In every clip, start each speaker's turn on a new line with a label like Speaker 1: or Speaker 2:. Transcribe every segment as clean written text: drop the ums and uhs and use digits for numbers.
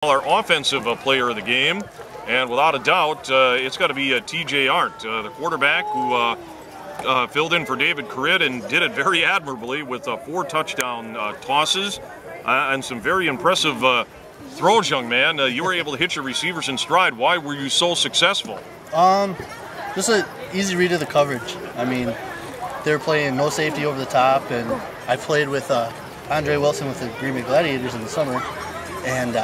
Speaker 1: Our offensive player of the game, and without a doubt, it's got to be T.J. Arndt, the quarterback who filled in for David Corrid and did it very admirably with 4 touchdown tosses and some very impressive throws, young man. You were able to hit your receivers in stride. Why were you so successful?
Speaker 2: Just an easy read of the coverage. I mean, they were playing no safety over the top, and I played with Andre Wilson with the Green Bay Gladiators in the summer, and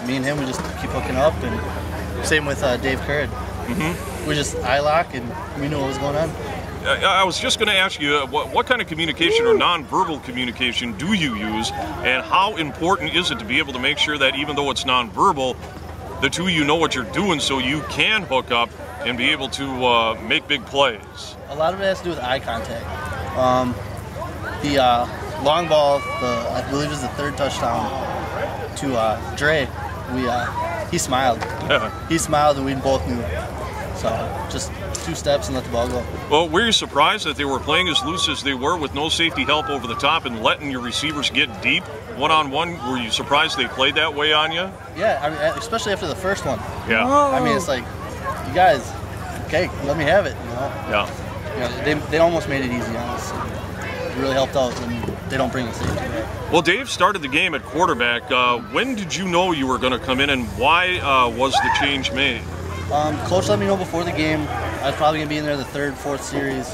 Speaker 2: me and him, we just keep hooking up, and same with Dave Corrid. We just eye lock, and we knew what was going on.
Speaker 1: I was just going to ask you, what kind of communication or nonverbal communication do you use, and how important is it to be able to make sure that even though it's nonverbal, the two of you know what you're doing so you can hook up and be able to make big plays? A
Speaker 2: lot of it has to do with eye contact. The long ball, I believe is the 3rd touchdown to Dre. He smiled. He smiled, and we both knew. So just 2 steps and let the ball go.
Speaker 1: Well, were you surprised that they were playing as loose as they were with no safety help over the top and letting your receivers get deep one-on-one? Were you surprised they played that way on you?
Speaker 2: Yeah, I mean, especially after the first one.
Speaker 1: Yeah.
Speaker 2: I mean, it's like, you guys, okay, let me have it. You know?
Speaker 1: Yeah.
Speaker 2: You know, they almost made it easy on us. It really helped out when they don't bring a safety back.
Speaker 1: Well, Dave started the game at quarterback. When did you know you were going to come in, and why was the change made?
Speaker 2: Coach let me know before the game I was probably going to be in there the 3rd, 4th series.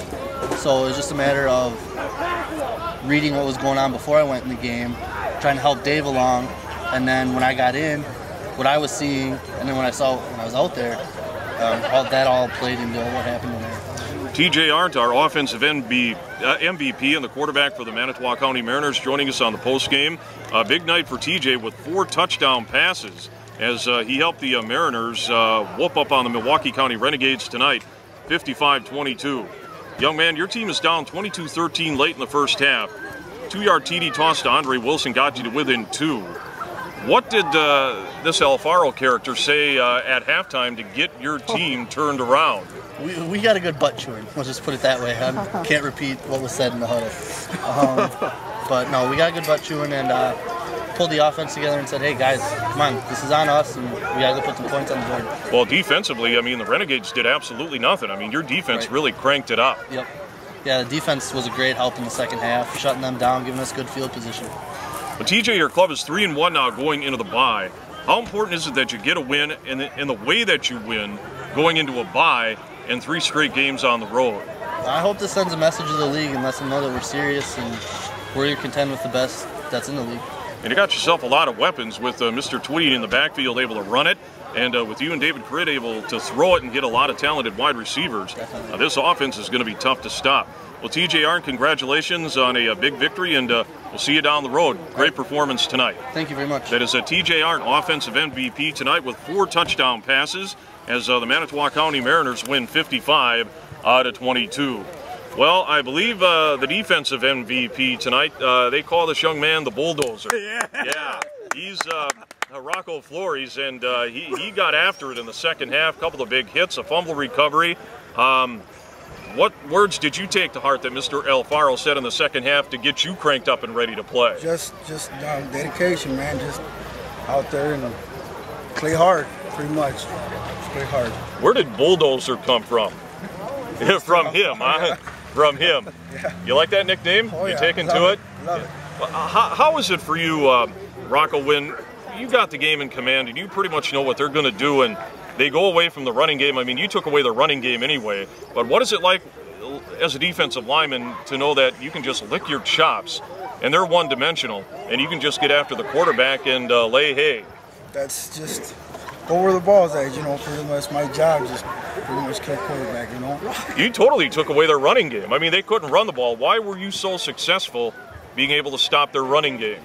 Speaker 2: So it was just a matter of reading what was going on before I went in the game, trying to help Dave along, and then when I got in, what I was seeing, and then when I was out there, that all played into what happened in there.
Speaker 1: T.J. Arndt, our offensive MVP and the quarterback for the Manitowoc County Mariners, joining us on the postgame. A big night for T.J. with 4 touchdown passes as he helped the Mariners whoop up on the Milwaukee County Renegades tonight, 55-22. Young man, your team is down 22-13 late in the first half. 2-yard TD toss to Andre Wilson got you to within 2. What did this Alfaro character say at halftime to get your team turned around?
Speaker 2: We got a good butt chewing. Let's just put it that way. I can't repeat what was said in the huddle. But no, we got good butt chewing and pulled the offense together and said, hey guys, come on, this is on us, and we got to go put some points on the board.
Speaker 1: Well, defensively, I mean, the Renegades did absolutely nothing. I mean, your defense really cranked it up.
Speaker 2: Yep. Yeah, the defense was a great help in the second half, shutting them down, giving us good field position.
Speaker 1: But TJ, your club is 3-1 now going into the bye. How important is it that you get a win in the way that you win going into a bye and 3 straight games on the road?
Speaker 2: I hope this sends a message to the league and lets them know that we're serious and we're here to contend with the best that's in the league.
Speaker 1: And you got yourself a lot of weapons with Mr. Tweedy in the backfield able to run it, and with you and David Corrid able to throw it and get a lot of talented wide receivers. This offense is going to be tough to stop. Well, T.J. Arndt, congratulations on a big victory, and we'll see you down the road. Great performance tonight.
Speaker 2: Thank you very much.
Speaker 1: That is T.J. Arndt, offensive MVP tonight with 4 touchdown passes as the Manitowoc County Mariners win 55-22. Well, I believe the defensive MVP tonight, they call this young man the Bulldozer. Yeah. He's Rico Flores, and he got after it in the second half. A couple of big hits, a fumble recovery. What words did you take to heart that Mr. Alfaro said in the second half to get you cranked up and ready to play?
Speaker 3: Just dedication, man. Just out there and play hard, pretty much. Just play hard.
Speaker 1: Where did Bulldozer come from? From him, huh? From him.
Speaker 3: Yeah.
Speaker 1: You like that nickname?
Speaker 3: Oh, yeah.
Speaker 1: You taking to it?
Speaker 3: Love it.
Speaker 1: Well, how is it for you, Rocco, when you got the game in command and you pretty much know what they're going to do and they go away from the running game? I mean, you took away the running game anyway, but what is it like as a defensive lineman to know that you can just lick your chops and they're one-dimensional and you can just get after the quarterback and lay hay?
Speaker 3: That's just go where the ball's at, you know. Pretty much my job, just pretty much kill quarterback, you know.
Speaker 1: You totally took away their running game. I mean, they couldn't run the ball. Why were you so successful being able to stop their running game?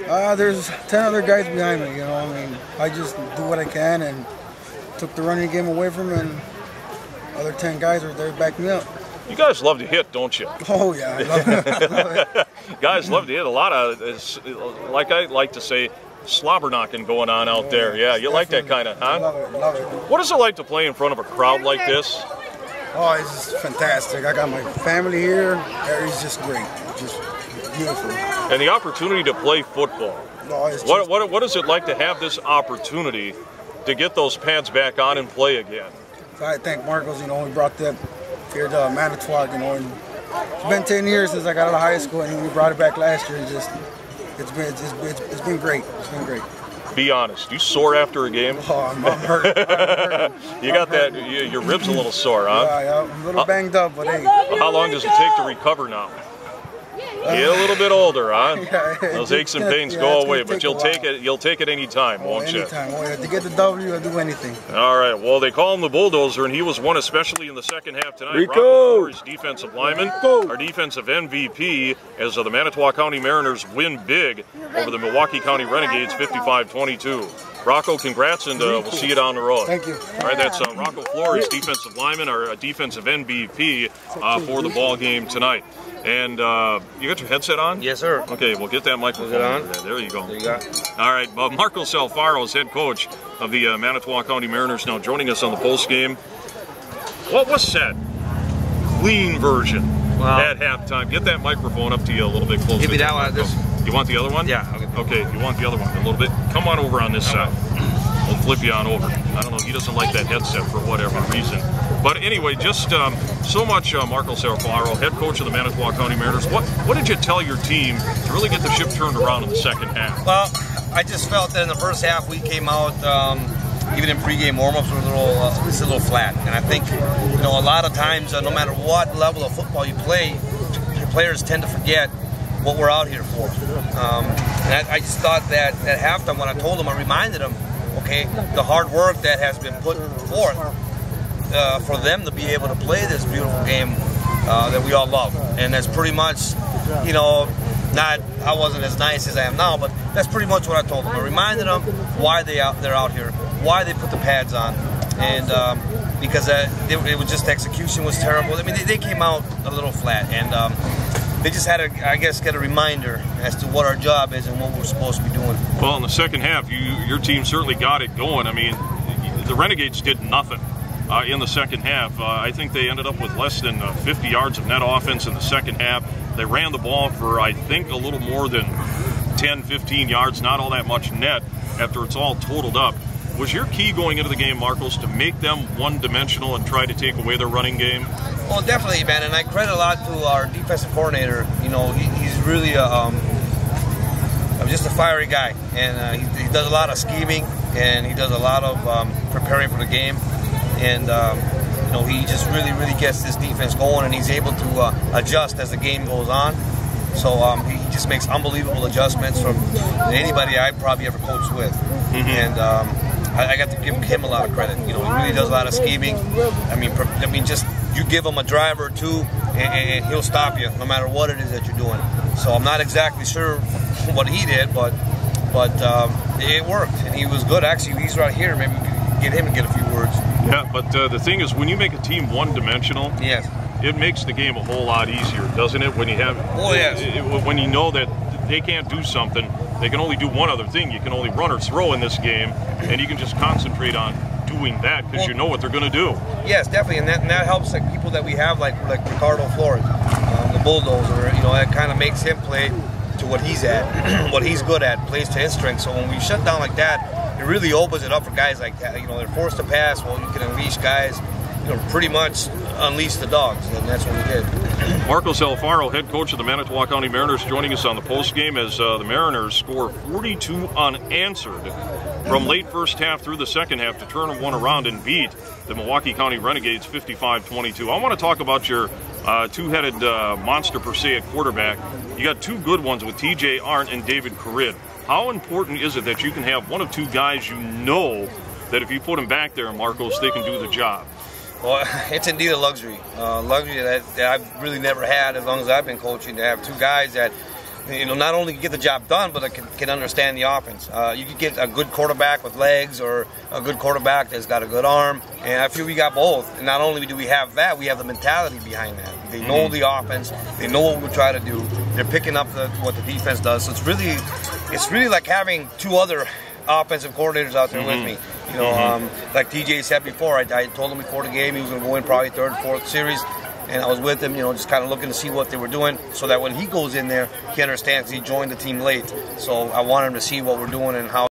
Speaker 3: There's 10 other guys behind me, you know. I mean, I just do what I can and took the running game away from them, and other 10 guys are there to back me up.
Speaker 1: You guys love to hit, don't you?
Speaker 3: Oh, yeah, I love it. I love it.
Speaker 1: Guys love to hit. A lot of, like I like to say, slobber knocking going on out there. Yeah, you like that kind of, huh?
Speaker 3: I love it, love it.
Speaker 1: What is it like to play in front of a crowd like this?
Speaker 3: Oh, it's just fantastic. I got my family here. It's just great. Just beautiful.
Speaker 1: And the opportunity to play football.
Speaker 3: No, it's just,
Speaker 1: What is it like to have this opportunity to get those pads back on and play again?
Speaker 3: I thank Marcos, you know, he brought that here to Manitowoc, you know, and it's been 10 years since I got out of high school, and we brought it back last year, and just, it's been great. It's been great.
Speaker 1: Be honest, you sore after a game?
Speaker 3: Oh, I'm hurt.
Speaker 1: You got that, your ribs a little sore, huh?
Speaker 3: Yeah, I'm a little banged up, but hey.
Speaker 1: How long does it take to recover now? Get a little bit older, huh?
Speaker 3: Yeah,
Speaker 1: those aches and pains go away, but you'll take it any time, won't you?
Speaker 3: Anytime. Oh, yeah. To get the W, I'll do anything.
Speaker 1: All right. Well, they call him the Bulldozer, and he was one especially in the second half tonight.
Speaker 4: Rico!
Speaker 1: Rocco Flores, defensive lineman, our defensive MVP, as the Manitowoc County Mariners win big over the Milwaukee County Renegades, 55-22. Rocco, congrats, and we'll see you down the road.
Speaker 3: Thank you.
Speaker 1: All right, that's Rocco Flores, defensive lineman, our defensive MVP for the ball game tonight. And you got your headset on?
Speaker 4: Yes, sir.
Speaker 1: Okay, well, get that microphone on. There you go.
Speaker 4: There you go.
Speaker 1: All right, Marcos Alfaro is head coach of the Manitowoc County Mariners, now joining us on the post game. What was said? Clean version at halftime. Get that microphone up to you a little bit closer.
Speaker 4: Give me that one.
Speaker 1: You want the other one?
Speaker 4: Yeah.
Speaker 1: Okay, you want the other one a little bit. Come on over on this side. We'll flip you on over. I don't know, he doesn't like that headset for whatever reason. But anyway, just so much Marcos Alfaro, head coach of the Manitowoc County Mariners. What did you tell your team to really get the ship turned around in the second half?
Speaker 4: Well, I just felt that in the first half we came out, even in pregame warmups, we're a little flat. And I think, you know, a lot of times, no matter what level of football you play, your players tend to forget what we're out here for. And I just thought that at halftime, when I told them, I reminded them, okay, the hard work that has been put forth for them to be able to play this beautiful game that we all love. And that's pretty much, you know, I wasn't as nice as I am now, but that's pretty much what I told them. I reminded them why they're out here, why they put the pads on, and because it was just, execution was terrible. I mean, they came out a little flat, and they just had to, I guess, get a reminder as to what our job is and what we're supposed to be doing.
Speaker 1: Well, in the second half, your team certainly got it going. I mean, the Renegades did nothing in the second half. I think they ended up with less than 50 yards of net offense in the second half. They ran the ball for, I think, a little more than 10, 15 yards, not all that much net after it's all totaled up. Was your key going into the game, Marcos, to make them one-dimensional and try to take away their running game?
Speaker 4: Well, definitely, man, and I credit a lot to our defensive coordinator. You know, he's really just a fiery guy, and he does a lot of scheming, and he does a lot of preparing for the game, and you know, he just really gets this defense going, and he's able to adjust as the game goes on. So he just makes unbelievable adjustments from anybody I probably ever coached with, and I got to give him a lot of credit. You know, he really does a lot of scheming. I mean, just you give him a drive or two, and he'll stop you no matter what it is that you're doing. So I'm not exactly sure what he did, but it worked, and he was good. Actually, he's right here. Maybe we can get him and get a few words.
Speaker 1: Yeah, but the thing is, when you make a team one-dimensional,
Speaker 4: yes,
Speaker 1: it makes the game a whole lot easier, doesn't it? When you have, when you know that they can't do something, they can only do one other thing. You can only run or throw in this game, and you can just concentrate on doing that because you know what they're going to do.
Speaker 4: Yes, definitely, and that helps like people that we have, like Ricardo Flores, the Bulldozer. You know, that kind of makes him play to what he's at, what he's good at, plays to his strength. So when we shut down like that, it really opens it up for guys like that. You know, they're forced to pass. Well, you can unleash guys, you know, pretty much unleash the dogs, and that's what we did.
Speaker 1: Marcos Alfaro, head coach of the Manitowoc County Mariners, joining us on the post game as the Mariners score 42 unanswered from late first half through the second half to turn one around and beat the Milwaukee County Renegades 55-22. I want to talk about your two-headed monster per se at quarterback. You got two good ones with TJ Arndt and David Carid. How important is it that you can have one of two guys you know that if you put them back there, Marcos, they can do the job?
Speaker 4: Well, it's indeed a luxury that I've really never had as long as I've been coaching, to have two guys that, you know, not only can get the job done, but can understand the offense. You can get a good quarterback with legs or a good quarterback that's got a good arm, and I feel we got both. And not only do we have that, we have the mentality behind that. They know the offense, they know what we try to do, they're picking up what the defense does. So it's really like having two other offensive coordinators out there with me. You know, like TJ said before, I told him before the game he was going to go in probably third, fourth series. and I was with him, you know, just kind of looking to see what they were doing, so that when he goes in there, he understands he joined the team late. So I want him to see what we're doing and how